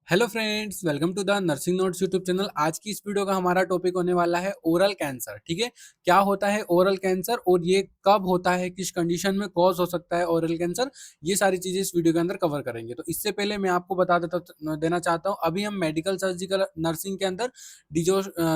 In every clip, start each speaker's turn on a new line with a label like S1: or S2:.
S1: Hello friends, welcome to the nursing notes YouTube channel. आज की इस वीडियो का हमारा टॉपिक होने वाला है ओरल कैंसर। ठीक है, क्या होता है ओरल कैंसर और ये कब होता है, किस कंडीशन में कॉज हो सकता है ओरल कैंसर, ये सारी चीजें इस वीडियो के अंदर कवर करेंगे। तो इससे पहले मैं आपको देना चाहता हूँ, अभी हम मेडिकल सर्जिकल नर्सिंग के अंदर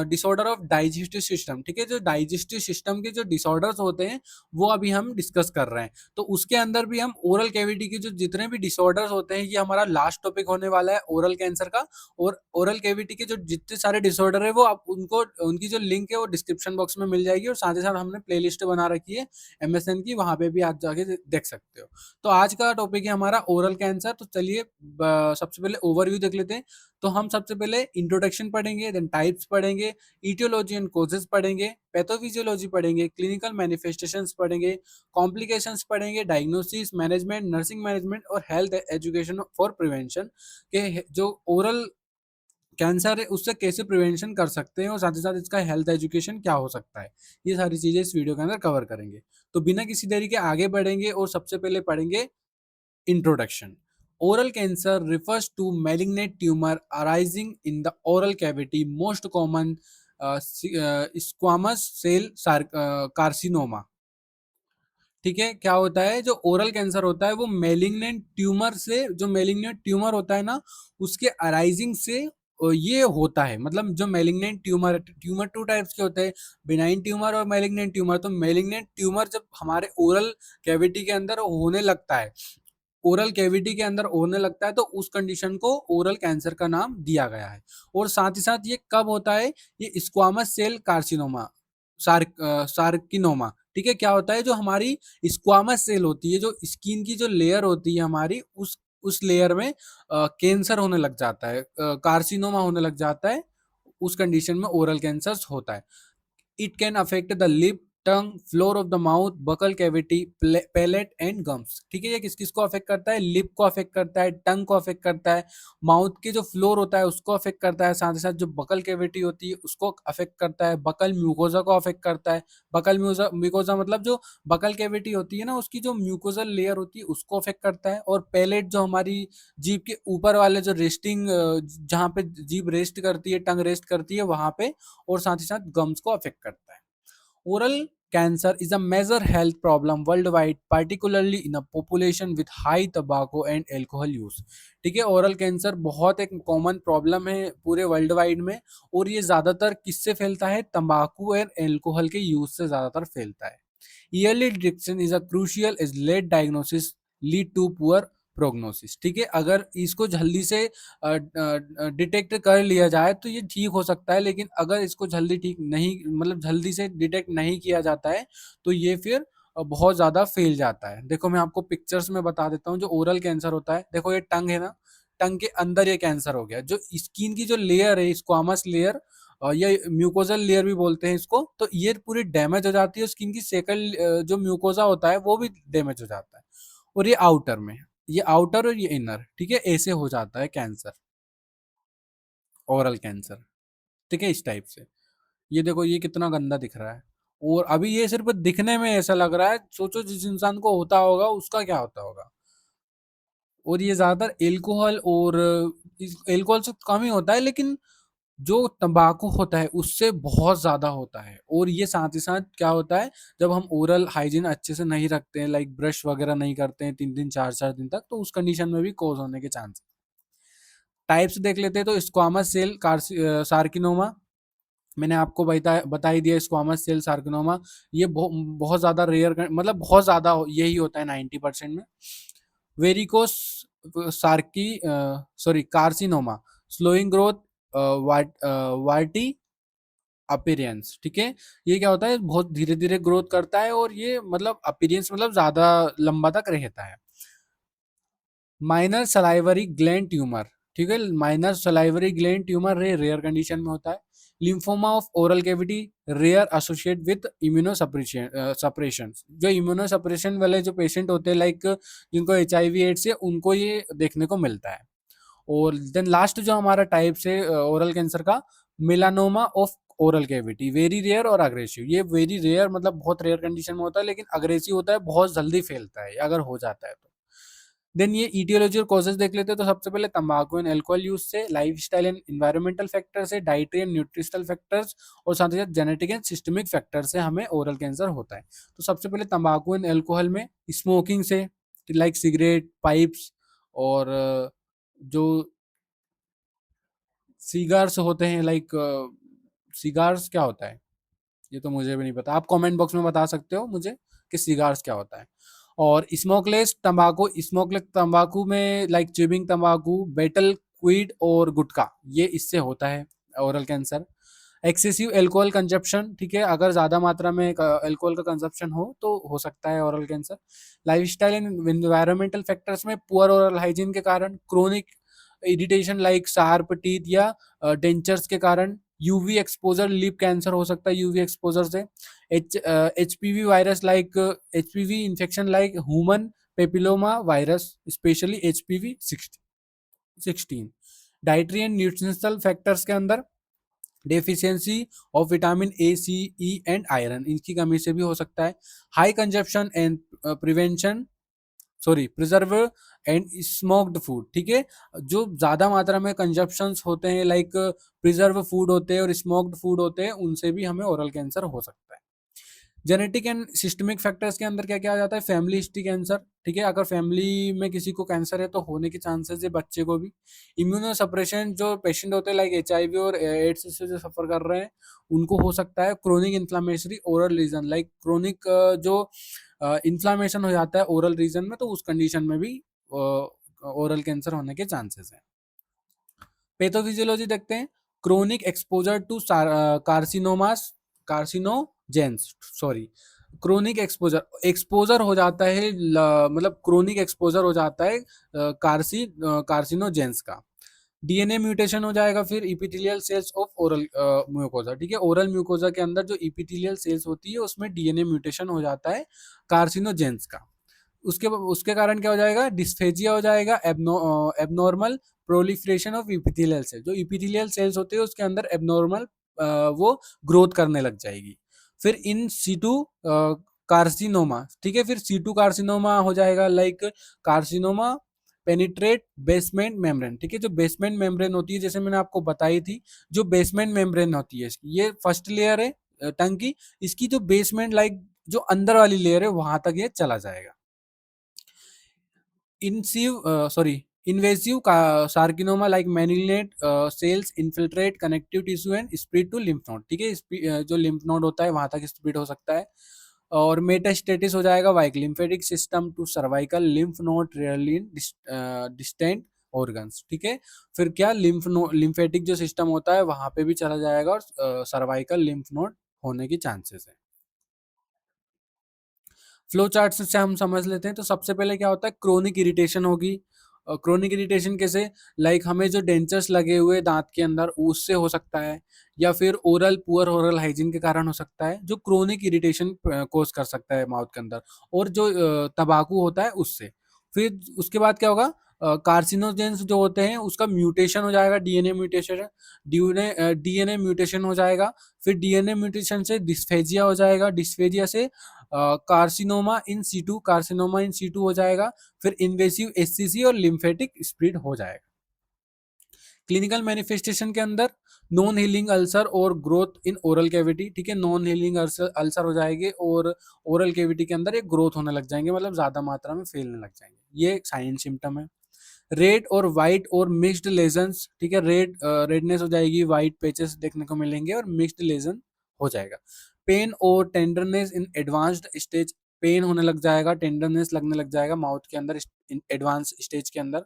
S1: डिसऑर्डर ऑफ डाइजेस्टिव सिस्टम, ठीक है, जो डाइजेस्टिव सिस्टम के जो डिसऑर्डर्स होते हैं वो अभी हम डिस्कस कर रहे हैं। तो उसके अंदर भी हम ओरल कैविटी के जो जितने भी डिसऑर्डर्स होते हैं, ये हमारा लास्ट टॉपिक होने वाला है ओरल कैंसर का। और ओरल कैविटी के जो जितने सारे डिसऑर्डर है वो आप उनको उनकी जो लिंक है वो डिस्क्रिप्शन बॉक्स में मिल जाएगी, और साथ ही साथ हमने प्लेलिस्ट बना रखी है एमएसएन की, वहां पे भी आप जाके देख सकते हो। तो आज का टॉपिक है हमारा ओरल कैंसर। तो चलिए सबसे पहले ओवरव्यू देख लेते हैं। तो हम सबसे पहले इंट्रोडक्शन पढ़ेंगे, देन टाइप्स पढ़ेंगे, इटियोलॉजी एंड कोजेस पढ़ेंगे, पैथोफिजियोलॉजी पढ़ेंगे, क्लिनिकल मैनिफेस्टेशंस पढ़ेंगे, कॉम्प्लिकेशंस पढ़ेंगे, डायग्नोसिस, मैनेजमेंट, नर्सिंग मैनेजमेंट और हेल्थ एजुकेशन फॉर प्रिवेंशन के जो ओरल कैंसर है उससे कैसे प्रिवेंशन कर सकते हैं, और साथ ही साथ इसका हेल्थ एजुकेशन क्या हो सकता है, ये सारी चीजें इस वीडियो के अंदर कवर करेंगे। तो बिना किसी देरी के आगे बढ़ेंगे और सबसे पहले पढ़ेंगे introduction. Oral cancer refers to malignant tumor arising in the oral cavity, most common squamous cell carcinoma। ठीक है, क्या होता है जो ओरल कैंसर होता है वो मेलिग्नेंट ट्यूमर से, जो मेलिग्नेंट ट्यूमर होता है ना उसके अराइजिंग से ये होता है। मतलब जो malignant tumour, tumour two types के होते हैं, बिनाइन ट्यूमर और मेलिग्नेंट ट्यूमर। तो मेलिग्नेंट ट्यूमर जब हमारे ओरल कैविटी के अंदर होने लगता है, ओरल कैविटी के अंदर होने लगता है, तो उस कंडीशन को ओरल कैंसर का नाम दिया गया है। और साथ ही साथ ये कब होता है, ये स्क्वामस सेल कार्सिनोमा, सार्किनोमा। ठीक है, क्या होता है जो हमारी स्क्वामस सेल होती है, जो स्किन की जो लेयर होती है हमारी, उस लेयर में कैंसर होने लग जाता है, कार्सिनोमा होने लग जाता है। उस कंडीशन में ओरल कैंसर होता है। It can affect the lip, tongue, floor of the mouth, buccal cavity, palate and gums. ठीक है, ये किस किस को अफेक्ट करता है, लिप को अफेक्ट करता है, टंग को अफेक्ट करता है, माउथ के जो फ्लोर होता है उसको अफेक्ट करता है, साथ ही साथ जो बकल कैविटी होती है उसको अफेक्ट करता है, बकल म्यूकोजा को अफेक्ट करता है। बकल म्यूकोजा मतलब जो बकल कैविटी होती है ना उसकी जो म्यूकोजल लेयर होती है उसको अफेक्ट करता है। और पैलेट जो हमारी जीभ के ऊपर वाले जो रेस्टिंग, जहाँ पे जीभ रेस्ट करती है, टंग रेस्ट करती है वहां पे। और साथ ही साथ गम्स को अफेक्ट करता है। Oral cancer is a major health problem worldwide, particularly in a population with high tobacco and alcohol use। ठीक है, ओरल कैंसर बहुत एक कॉमन प्रॉब्लम है पूरे वर्ल्ड वाइड में, और ये ज्यादातर किससे फैलता है, तंबाकू और एल्कोहल के यूज से ज्यादातर फैलता है। Early detection is a crucial is late diagnosis lead to poor prognosis. ठीक है, अगर इसको जल्दी से डिटेक्ट कर लिया जाए तो ये ठीक हो सकता है, लेकिन अगर इसको जल्दी ठीक नहीं, मतलब जल्दी से डिटेक्ट नहीं किया जाता है तो ये फिर बहुत ज्यादा फैल जाता है। देखो मैं आपको पिक्चर्स में बता देता हूँ। जो ओरल कैंसर होता है, देखो ये टंग है ना, टंग के अंदर ये कैंसर हो गया। जो स्किन की जो लेयर है, स्क्वामस लेयर, या म्यूकोजल लेयर भी बोलते हैं इसको, तो ये पूरी डैमेज हो जाती है। स्किन की सेकंड जो म्यूकोजा होता है वो भी डैमेज हो जाता है। और ये आउटर में, ये आउटर और ये इनर, ठीक है, ऐसे हो जाता है कैंसर, ओरल कैंसर। ठीक है, इस टाइप से। ये देखो ये कितना गंदा दिख रहा है, और अभी ये सिर्फ दिखने में ऐसा लग रहा है, सोचो जिस इंसान को होता होगा उसका क्या होता होगा। और ये ज्यादातर एल्कोहल और एल्कोहल से कम ही होता है, लेकिन जो तंबाकू होता है उससे बहुत ज्यादा होता है। और ये साथ ही साथ क्या होता है, जब हम ओरल हाइजीन अच्छे से नहीं रखते हैं, लाइक ब्रश वगैरह नहीं करते हैं 3 दिन 4 4 दिन तक, तो उस कंडीशन में भी कोज होने के चांस। टाइप्स देख लेते हैं। तो स्क्वामस सेल सार्किनोमा, मैंने आपको बता ही दिया, स्क्वामस सेल सार्किनोमा। ये बहुत ज्यादा रेयर, मतलब बहुत ज्यादा यही होता है 90% में। Varicose Sarki sorry carcinoma, slowing growth, वार्टी अपीरियंस। ठीक है, ये क्या होता है, बहुत धीरे धीरे ग्रोथ करता है, और ये मतलब अपीरियंस मतलब ज्यादा लंबा तक रहता है। माइनर सलाइवरी ग्लैंड ट्यूमर, ठीक है, minor salivary gland tumour rare condition में होता है। Lymphoma of oral cavity, rare associate with immunosuppression. जो इम्यूनो सप्रेशन वाले जो पेशेंट होते हैं, लाइक जिनको HIV एड्स है, उनको ये देखने को मिलता है। और देन लास्ट जो हमारा टाइप्स है ओरल कैंसर का, melanoma of oral cavity, very rare और अग्रेसिव। ये वेरी रेयर मतलब बहुत रेयर कंडीशन में होता है, लेकिन अग्रेसिव होता है, बहुत जल्दी फैलता है अगर हो जाता है तो। देन ये ईटियोलॉजी और कॉजेज देख लेते हैं। तो सबसे पहले तंबाकू एंड अल्कोहल यूज से, लाइफस्टाइल एंड एनवायरमेंटल फैक्टर से, डाइटरी एंड न्यूट्रिशनल फैक्टर्स और साथ ही साथ जेनेटिक एंड सिस्टमिक फैक्टर से हमें ओरल कैंसर होता है। तो सबसे पहले तंबाकू एंड अल्कोहल में स्मोकिंग से, लाइक सिगरेट, पाइप्स और जो सिगार्स होते हैं, लाइक सिगार्स क्या होता है ये तो मुझे भी नहीं पता, आप कमेंट बॉक्स में बता सकते हो मुझे कि सिगार्स क्या होता है। और स्मोकलेस तंबाकू, स्मोकलेस तंबाकू में लाइक च्युइंग तंबाकू, बेटल, क्वीड और गुटखा, ये इससे होता है oral cancer. Excessive alcohol consumption, ठीक है, अगर ज़्यादा मात्रा में एल्कोहल का कंजप्शन हो तो हो सकता है oral cancer. Lifestyle and environmental factors में पुअर ओरल हाइजीन के कारण, chronic irritation like sharp teeth या डेंचर्स के कारण, यूवी एक्सपोजर, लिप कैंसर हो सकता है यूवी एक्सपोजर से, HPV virus like HPV infection like human papilloma virus, specially HPV 16। Dietary and nutritional factors के अंदर deficiency of vitamin A, C, E and iron, इनकी कमी से भी हो सकता है। High consumption and prevention, sorry preserve and smoked food, ठीक है, जो ज्यादा मात्रा में कंजप्शंस होते हैं लाइक प्रिजर्व फूड होते हैं और स्मोक्ड फूड होते हैं, उनसे भी हमें ओरल कैंसर हो सकता है। जेनेटिक एंड सिस्टमिक फैक्टर्स के अंदर क्या क्या आ जाता है, फैमिली हिस्ट्री कैंसर, ठीक है, अगर फैमिली में किसी को कैंसर है तो होने के चांसेस है बच्चे को भी। इम्यूनो सप्रेशन, जो पेशेंट होते हैं लाइक एचआईवी और एड्स से जो सफर कर रहे हैं उनको हो सकता है। Chronic inflammatory oral region, like chronic जो इन्फ्लामेशन हो जाता है ओरल रीजन में, तो उस कंडीशन में भी ओरल कैंसर होने के चांसेस है। पैथोफिजियोलॉजी देखते हैं, chronic exposure to carcinomas, carcinogens, sorry, chronic exposure, exposure हो जाता है मतलब क्रोनिक एक्सपोजर हो जाता है कार्सिनोजेंस का। डीएनए म्यूटेशन हो जाएगा, फिर epithelial cells of oral mucosa, ठीक है, ओरल म्यूकोजा के अंदर जो इपिथेलियल सेल्स होती है उसमें डीएनए म्यूटेशन हो जाता है कार्सिनोजेंस का। उसके उसके कारण क्या हो जाएगा, डिस्फेजिया हो जाएगा, abnormal proliferation of epithelial cell, जो इपिथेलियल सेल्स होते हैं उसके अंदर एबनॉर्मल वो ग्रोथ करने लग जाएगी। फिर इन सीटू कार्सिनोमा, ठीक है, फिर सीटू कार्सिनोमा हो जाएगा, like carcinoma penetrate basement membrane, ठीक है, जो बेसमेंट मेम्ब्रेन होती है जैसे मैंने आपको बताई थी, जो बेसमेंट मेम्ब्रेन होती है ये फर्स्ट लेयर है टंग की, इसकी जो बेसमेंट लाइक जो अंदर वाली लेयर है वहां तक ये चला जाएगा। इनसिव sorry invasive carcinoma like malignant cells infiltrate connective tissue and spread to lymph node, ठीक है, जो लिम्फ नोड होता है वहां तक स्प्रेड हो सकता है। और मेटास्टेटिस हो जाएगा via lymphatic system to cervical lymph node rarely in distant organs, ठीक है, फिर क्या लिम्फेटिक जो सिस्टम होता है वहां पे भी चला जाएगा और सर्वाइकल लिम्फ नोड होने की चांसेस है। फ्लो चार्ट से हम समझ लेते हैं। तो सबसे पहले क्या होता है, क्रोनिक इरिटेशन होगी। क्रोनिक इरिटेशन कैसे, लाइक हमें जो डेंचर्स लगे हुए दांत के अंदर उससे हो सकता है, या फिर ओरल पुअर ओरल हाइजीन के कारण हो सकता है, जो क्रोनिक इरिटेशन कोज कर सकता है माउथ के अंदर, और जो तंबाकू होता है उससे। फिर उसके बाद क्या होगा, कार्सिनोजेंस जो होते हैं उसका म्यूटेशन हो जाएगा, डीएनए म्यूटेशन, डीएनए म्यूटेशन हो जाएगा। फिर डीएनए म्यूटेशन से डिस्फेजिया हो जाएगा, डिस्फेजिया से carcinoma in situ, carcinoma in situ हो जाएगा। फिर इन्वेसिव एससीसी और लिम्फेटिक स्प्रेड हो जाएगा। क्लिनिकल मैनिफेस्टेशन के अंदर नॉन हीलिंग अल्सर और ग्रोथ इन ओरल कैविटी, ठीक है, नॉन हीलिंग अल्सर हो जाएंगे और ओरल कैविटी के अंदर एक ग्रोथ होने लग जाएंगे, मतलब ज्यादा मात्रा में फैलने लग जाएंगे, ये एक साइलेंट सिम्टम है। रेड और वाइट और मिक्स्ड लेजन्स, ठीक है, रेडनेस हो जाएगी, वाइट पेचेस देखने को मिलेंगे और मिक्स्ड लेजन हो जाएगा। पेन और tenderness in advanced stage, pain होने लग जाएगा, टेंडरनेस लगने लग जाएगा माउथ के अंदर एडवांस स्टेज के अंदर।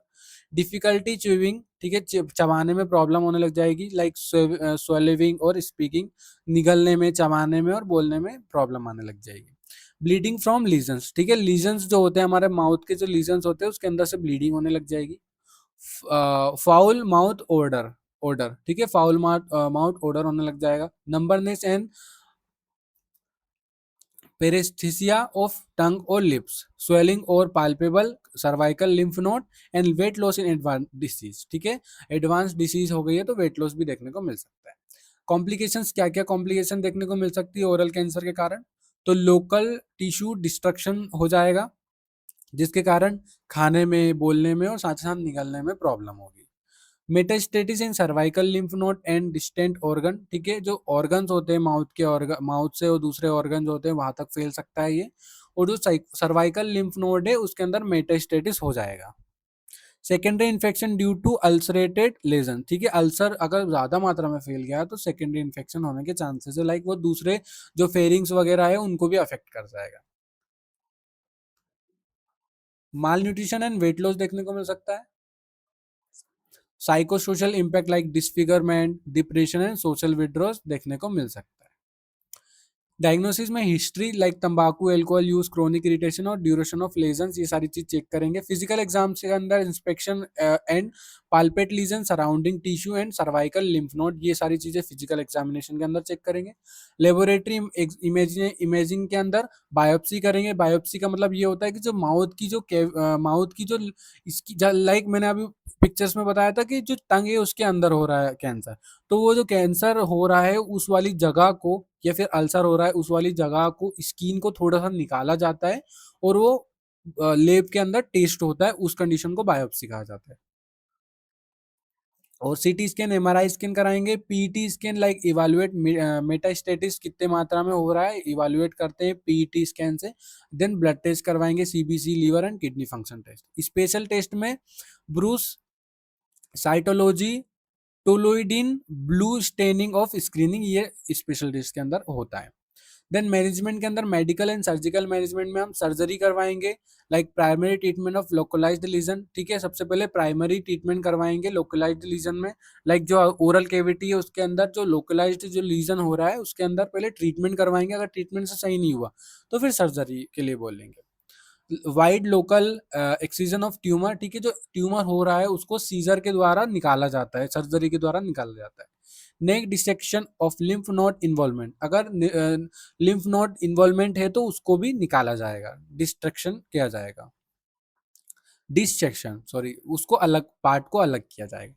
S1: डिफिकल्टी च्यूइंग, ठीक है, चबाने में प्रॉब्लम होने लग जाएगी, लाइक स्वेलिंग और स्पीकिंग, निगलने में, चबाने में और बोलने में प्रॉब्लम आने लग जाएगी। ब्लीडिंग फ्रॉम लीजन्स, ठीक है, लीजन्स जो होते हैं हमारे माउथ के, जो लीजन्स होते हैं उसके अंदर से ब्लीडिंग होने लग जाएगी। फाउल माउथ ओडर, ओडर, ठीक है, फाउल माउथ ओडर होने लग जाएगा। नंबरनेस एंड पेरेस्थीसिया ऑफ टंग और लिप्स, स्वेलिंग और palpable cervical lymph node and weight loss in advance disease, ठीक है, एडवांस डिसीज हो गई है तो वेट लॉस भी देखने को मिल सकता है। कॉम्प्लिकेशंस, क्या क्या कॉम्प्लिकेशन देखने को मिल सकती है ओरल कैंसर के कारण, तो लोकल टिश्यू डिस्ट्रक्शन हो जाएगा, जिसके कारण खाने में, बोलने में और साथ ही साथ निगलने में प्रॉब्लम होगी। Metastasis in cervical lymph node and distant organ, ठीक है, जो ऑर्गन्स होते हैं माउथ के, ऑर्गन माउथ से और दूसरे ऑर्गन होते हैं वहां तक फैल सकता है ये। और जो सर्वाइकल लिम्फ नोड है उसके अंदर मेटास्टेटिस हो जाएगा। Secondary infection due to ulcerated lesion, ठीक है, अल्सर अगर ज्यादा मात्रा में फैल गया तो सेकेंडरी इन्फेक्शन होने के चांसेस है, लाइक वो दूसरे जो फेरिंग्स वगैरह है उनको भी अफेक्ट कर जाएगा। Malnutrition and weight loss देखने को मिल सकता है। Psychosocial impact like disfigurement, depression and social withdrawal देखने को मिल सकता है। डायग्नोसिस में हिस्ट्री लाइक तंबाकू, एल्कोहल यूज, क्रोनिक इरिटेशन और ड्यूरेशन ऑफ लेजन्स, ये सारी चीज चेक करेंगे। फिजिकल एग्जाम के अंदर inspection and palpate lesion surrounding tissue and cervical lymph node, ये सारी चीजें फिजिकल एग्जामिनेशन के अंदर चेक करेंगे। लेबोरेटरी इमेजिंग के अंदर बायोप्सी करेंगे। बायोप्सी का मतलब ये होता है कि जो माउथ की जो इसकी, लाइक मैंने अभी पिक्चर्स में बताया था कि जो टंग है उसके अंदर हो रहा है कैंसर, तो वो जो कैंसर हो रहा है उस वाली जगह को, या फिर अल्सर हो रहा है उस वाली जगह को, स्किन को थोड़ा सा निकाला जाता है और वो लेब के अंदर टेस्ट होता है, उस कंडीशन को बायोप्सी कहा जाता है। और सीटी स्कैन, एमआरआई स्कैन कराएंगे। PT scan like evaluate metastasis कितने मात्रा में हो रहा है, इवालुएट करते हैं पीटी स्कैन से। देन ब्लड टेस्ट करवाएंगे, CBC, liver and kidney function test. Special test में brush cytology, toluidine, blue staining of screening, ये स्पेशल टेस्ट के अंदर होता है। देन मैनेजमेंट के अंदर मेडिकल एंड सर्जिकल मैनेजमेंट में हम सर्जरी करवाएंगे, like primary treatment of localized lesion, ठीक है, सबसे पहले प्राइमरी ट्रीटमेंट करवाएंगे लोकलाइज्ड लीजन में, लाइक जो ओरल केविटी है उसके अंदर जो लोकलाइज्ड जो लीजन हो रहा है उसके अंदर पहले ट्रीटमेंट करवाएंगे। अगर ट्रीटमेंट से सही नहीं हुआ तो फिर सर्जरी के लिए बोलेंगे। Wide local excision of tumour, ठीक है, जो ट्यूमर हो रहा है उसको सीजर के द्वारा निकाला जाता है, सर्जरी के द्वारा निकाला जाता है। Neck dissection of lymph node involvement, अगर लिम्फ नोड इन्वॉल्वमेंट है तो उसको भी निकाला जाएगा, डिस्ट्रक्शन किया जाएगा, डिसेक्शन सॉरी, उसको अलग, पार्ट को अलग किया जाएगा।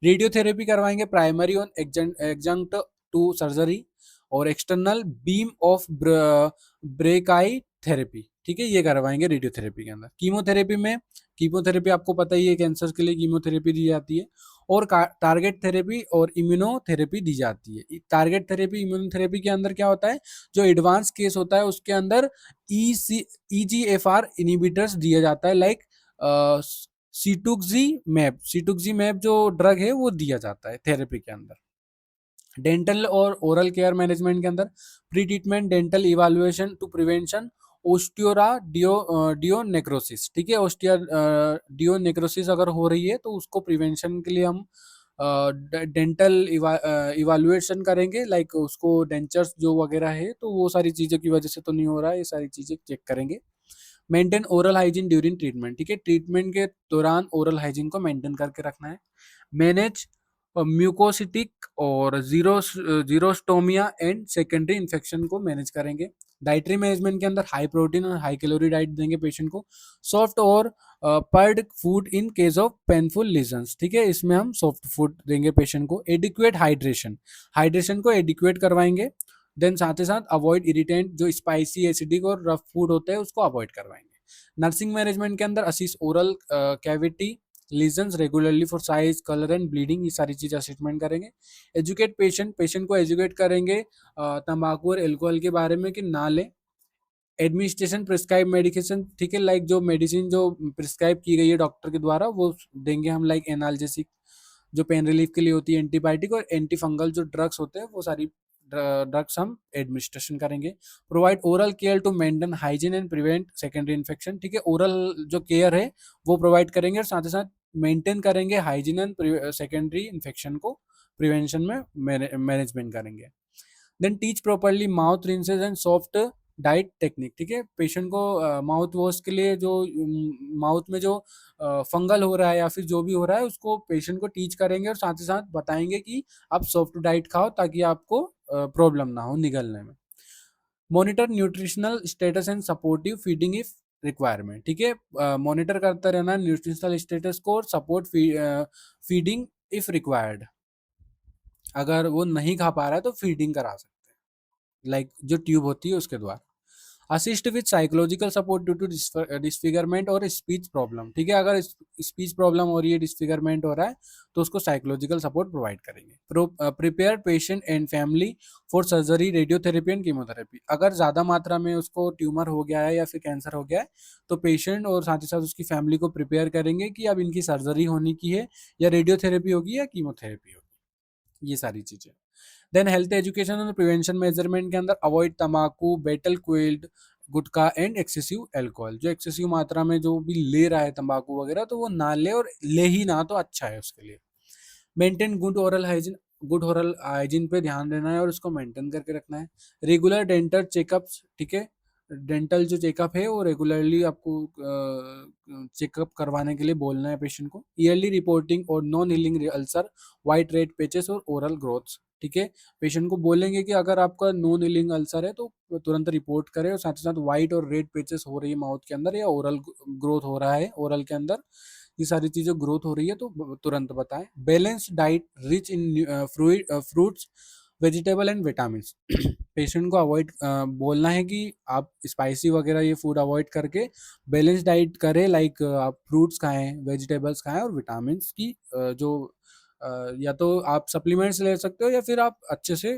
S1: रेडियोथेरेपी करवाएंगे, primary on adjunct to surgery, और external beam of brachytherapy, ठीक है, ये करवाएंगे रेडियोथेरेपी के अंदर। कीमोथेरेपी आपको पता ही है, कैंसर के लिए कीमोथेरेपी दी जाती है। और टारगेट थेरेपी और इम्यूनोथेरेपी दी जाती है। टारगेट थेरेपी, इम्यूनोथेरेपी के अंदर क्या होता है, जो एडवांस केस होता है उसके अंदर EGFR इनिबिटर्स दिया जाता है, लाइक सीटुक्जी मैप जो ड्रग है वो दिया जाता है थेरेपी के अंदर। डेंटल और ओरल केयर मैनेजमेंट के अंदर pre treatment dental evaluation to prevention osteoradionecrosis, ठीक है, ओस्टिया डियो नेक्रोसिस अगर हो रही है तो उसको प्रिवेंशन के लिए हम डेंटल इवालुएशन करेंगे, लाइक उसको डेंचर्स जो वगैरह है तो वो सारी चीज़ों की वजह से तो नहीं हो रहा है, ये सारी चीज़ें चेक करेंगे। Maintain oral hygiene during treatment, ठीक है, ट्रीटमेंट के दौरान ओरल हाइजीन को मेंटेन करके रखना है। मैनेज म्यूकोसिटिक और जीरोस्टोमिया एंड सेकेंडरी इन्फेक्शन को मैनेज करेंगे। डाइटरी मैनेजमेंट के अंदर हाई प्रोटीन और हाई कैलोरी डाइट देंगे पेशेंट को। सॉफ्ट और PERT food in case of painful lesions, ठीक है, इसमें हम सॉफ्ट फूड देंगे पेशेंट को। एडिक्वेट हाइड्रेशन, हाइड्रेशन को एडिक्वेट करवाएंगे। देन साथ ही साथ अवॉइड इरिटेंट, जो स्पाइसी, एसिडिक और रफ फूड होते हैं उसको अवॉइड करवाएंगे। नर्सिंग मैनेजमेंट के अंदर assist oral cavity lesions regularly for size, colour and bleeding, ये सारी चीज़ असेसमेंट करेंगे। एजुकेट पेशेंट को एजुकेट करेंगे तंबाकू और एल्कोहल के बारे में कि ना ले। एडमिनिस्ट्रेशन प्रिस्क्राइब मेडिकेशन, ठीक है, लाइक जो मेडिसिन जो प्रिस्क्राइब की गई है डॉक्टर के द्वारा वो देंगे हम, लाइक एनाल्जेसिक जो पेन रिलीफ के लिए होती है, एंटीबायोटिक और एंटी फंगल जो ड्रग्स होते हैं वो सारी ड्रग्स हम एडमिनिस्ट्रेशन करेंगे। Provide oral care to maintain hygiene and prevent secondary infection, ठीक है, ओरल जो केयर है वो प्रोवाइड करेंगे और साथ ही साथ मेंटेन करेंगे हाइजीन एंड सेकेंडरी इन्फेक्शन को प्रिवेंशन में मैनेजमेंट करेंगे। Then teach properly mouth rinses and soft diet technique, ठीक है, पेशेंट को माउथ वॉश के लिए जो माउथ में जो फंगल हो रहा है या फिर जो भी हो रहा है उसको पेशेंट को टीच करेंगे और साथ ही साथ बताएंगे कि आप सॉफ्ट डाइट खाओ ताकि आपको प्रॉब्लम ना हो निगलने में। Monitor nutritional status and supportive feeding if requirement, ठीक है, मॉनिटर करता रहना न्यूट्रिशनल स्टेटस को और सपोर्ट फीडिंग इफ रिक्वायर्ड, अगर वो नहीं खा पा रहा है तो फीडिंग करा सकते हैं, लाइक जो ट्यूब होती है उसके द्वारा। Assist with psychological support due to disfigurement और स्पीच प्रॉब्लम। ठीक है, अगर स्पीच प्रॉब्लम हो रही है, डिसफिगरमेंट हो रहा है, तो उसको साइकोलॉजिकल सपोर्ट प्रोवाइड करेंगे। Prepare patient and family for surgery, radiotherapy and chemotherapy. अगर ज़्यादा मात्रा में उसको ट्यूमर हो गया है या फिर कैंसर हो गया है, तो पेशेंट और साथ ही साथ उसकी फैमिली को प्रिपेयर करेंगे कि अब इनकी सर्जरी होने की है, या रेडियोथेरेपी होगी या कीमोथेरेपी होगी, ये सारी चीज़ें। देन हेल्थ एजुकेशन और प्रिवेंशन मेजरमेंट के अंदर अवॉइड तम्बाकू, betel quid, gutkha and excessive alcohol. जो एक्सेसिव मात्रा में जो भी ले रहा है तंबाकू वगैरह, तो वो ना ले, और ले ही ना तो अच्छा है उसके लिए। Maintain good oral hygiene, good oral hygiene पे ध्यान देना है और उसको मेंटेन करके रखना है। रेगुलर डेंटल चेकअप्स, ठीक है, डेंटल जो चेकअप है वो रेगुलरली आपको चेकअप करवाने के लिए बोलना है पेशेंट को। ईयरली रिपोर्टिंग और non healing ulcer, white red patches और ओरल ग्रोथ्स। ठीक है, पेशेंट को बोलेंगे कि अगर आपका नॉन हीलिंग अल्सर है तो तुरंत रिपोर्ट करें, और साथ ही साथ वाइट और रेड पेचेस हो रही है माउथ के अंदर, या ओरल ग्रोथ हो रहा है ओरल के अंदर, ये सारी चीज़ें ग्रोथ हो रही है तो तुरंत बताएं। Balance diet rich in fruits, vegetable and vitamin. Patient को अवॉइड बोलना है कि आप स्पाइसी वगैरह ये फूड अवॉइड करके बैलेंस डाइट करें, लाइक आप फ्रूट्स खाएं, वेजिटेबल्स खाएं, और विटामिन की जो या तो आप सप्लीमेंट्स ले सकते हो, या फिर आप अच्छे से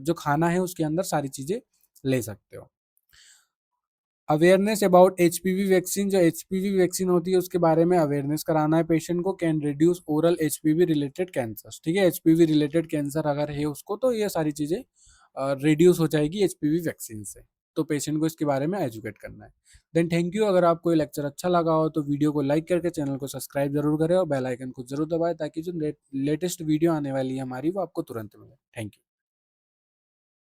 S1: जो खाना है उसके अंदर सारी चीज़ें ले सकते हो। अवेयरनेस अबाउट एचपीवी वैक्सीन, जो एचपीवी वैक्सीन होती है उसके बारे में अवेयरनेस कराना है पेशेंट को। Can reduce oral HPV related cancer. ठीक है, एचपीवी रिलेटेड कैंसर अगर है उसको, तो ये सारी चीज़ें रिड्यूस हो जाएगी एचपीवी वैक्सीन से। तो पेशेंट को इसके बारे में एजुकेट करना है। Then thank you. अगर आपको ये लेक्चर अच्छा लगा हो तो वीडियो को लाइक करके चैनल को सब्सक्राइब जरूर करें, और बेल आइकन को जरूर दबाएं, ताकि जो लेटेस्ट वीडियो आने वाली है हमारी वो आपको तुरंत मिले। Thank you.